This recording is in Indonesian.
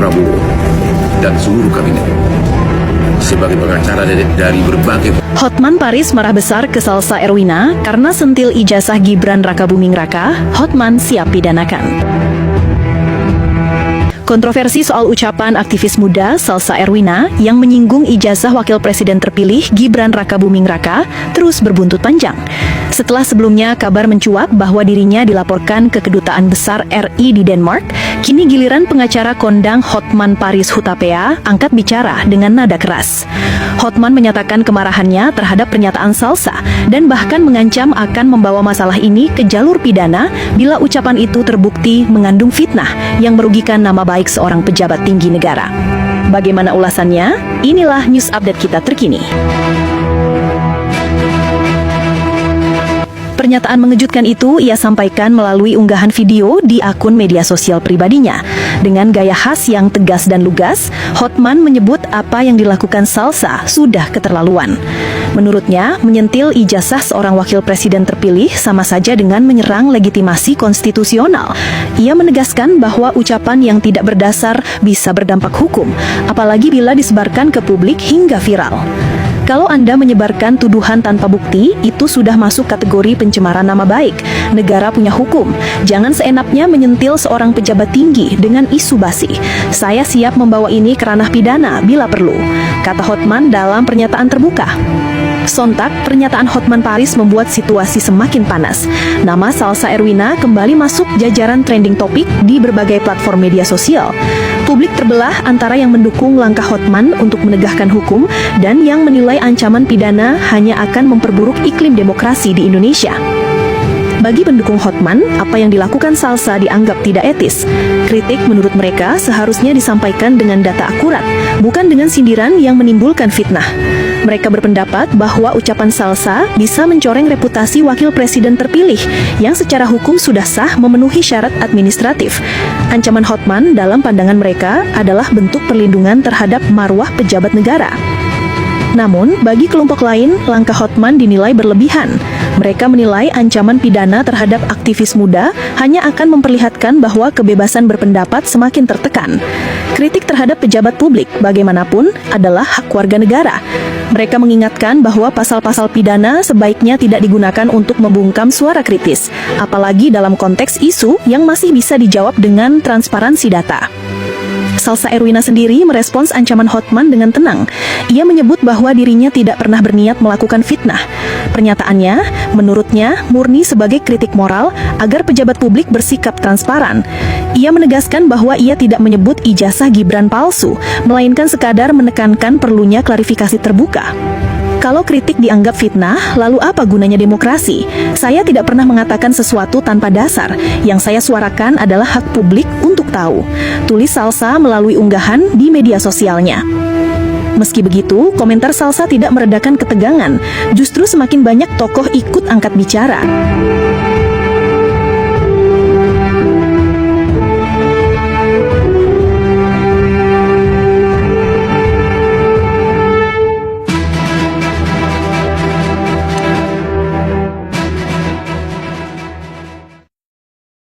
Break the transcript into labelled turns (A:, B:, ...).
A: Prabowo dan seluruh kabinet sebagai pengacara dari berbagai.
B: Hotman Paris marah besar ke Salsa Erwina karena sentil ijazah Gibran Rakabuming Raka. Hotman siap pidanakan. Kontroversi soal ucapan aktivis muda Salsa Erwina yang menyinggung ijazah Wakil Presiden terpilih Gibran Rakabuming Raka terus berbuntut panjang. Setelah sebelumnya kabar mencuat bahwa dirinya dilaporkan ke Kedutaan Besar RI di Denmark, kini giliran pengacara kondang Hotman Paris Hutapea angkat bicara dengan nada keras. Hotman menyatakan kemarahannya terhadap pernyataan Salsa dan bahkan mengancam akan membawa masalah ini ke jalur pidana bila ucapan itu terbukti mengandung fitnah yang merugikan nama baik seorang pejabat tinggi negara. Bagaimana ulasannya? Inilah news update kita terkini. Pernyataan mengejutkan itu ia sampaikan melalui unggahan video di akun media sosial pribadinya. Dengan gaya khas yang tegas dan lugas, Hotman menyebut apa yang dilakukan Salsa sudah keterlaluan. Menurutnya, menyentil ijazah seorang wakil presiden terpilih sama saja dengan menyerang legitimasi konstitusional. Ia menegaskan bahwa ucapan yang tidak berdasar bisa berdampak hukum, apalagi bila disebarkan ke publik hingga viral. Kalau Anda menyebarkan tuduhan tanpa bukti, itu sudah masuk kategori pencemaran nama baik. Negara punya hukum. Jangan seenaknya menyentil seorang pejabat tinggi dengan isu basi. Saya siap membawa ini ke ranah pidana bila perlu, kata Hotman dalam pernyataan terbuka. Sontak, pernyataan Hotman Paris membuat situasi semakin panas. Nama Salsa Erwina kembali masuk jajaran trending topik di berbagai platform media sosial. Publik terbelah antara yang mendukung langkah Hotman untuk menegakkan hukum dan yang menilai ancaman pidana hanya akan memperburuk iklim demokrasi di Indonesia. Bagi pendukung Hotman, apa yang dilakukan Salsa dianggap tidak etis. Kritik menurut mereka seharusnya disampaikan dengan data akurat, bukan dengan sindiran yang menimbulkan fitnah. Mereka berpendapat bahwa ucapan Salsa bisa mencoreng reputasi wakil presiden terpilih yang secara hukum sudah sah memenuhi syarat administratif. Ancaman Hotman dalam pandangan mereka adalah bentuk perlindungan terhadap marwah pejabat negara. Namun, bagi kelompok lain, langkah Hotman dinilai berlebihan. Mereka menilai ancaman pidana terhadap aktivis muda hanya akan memperlihatkan bahwa kebebasan berpendapat semakin tertekan. Kritik terhadap pejabat publik, bagaimanapun, adalah hak warga negara. Mereka mengingatkan bahwa pasal-pasal pidana sebaiknya tidak digunakan untuk membungkam suara kritis, apalagi dalam konteks isu yang masih bisa dijawab dengan transparansi data. Salsa Erwina sendiri merespons ancaman Hotman dengan tenang. Ia menyebut bahwa dirinya tidak pernah berniat melakukan fitnah. Pernyataannya, menurutnya, murni sebagai kritik moral agar pejabat publik bersikap transparan. Ia menegaskan bahwa ia tidak menyebut ijazah Gibran palsu, melainkan sekadar menekankan perlunya klarifikasi terbuka. Kalau kritik dianggap fitnah, lalu apa gunanya demokrasi? Saya tidak pernah mengatakan sesuatu tanpa dasar. Yang saya suarakan adalah hak publik untuk tahu, tulis Salsa melalui unggahan di media sosialnya. Meski begitu, komentar Salsa tidak meredakan ketegangan. Justru semakin banyak tokoh ikut angkat bicara.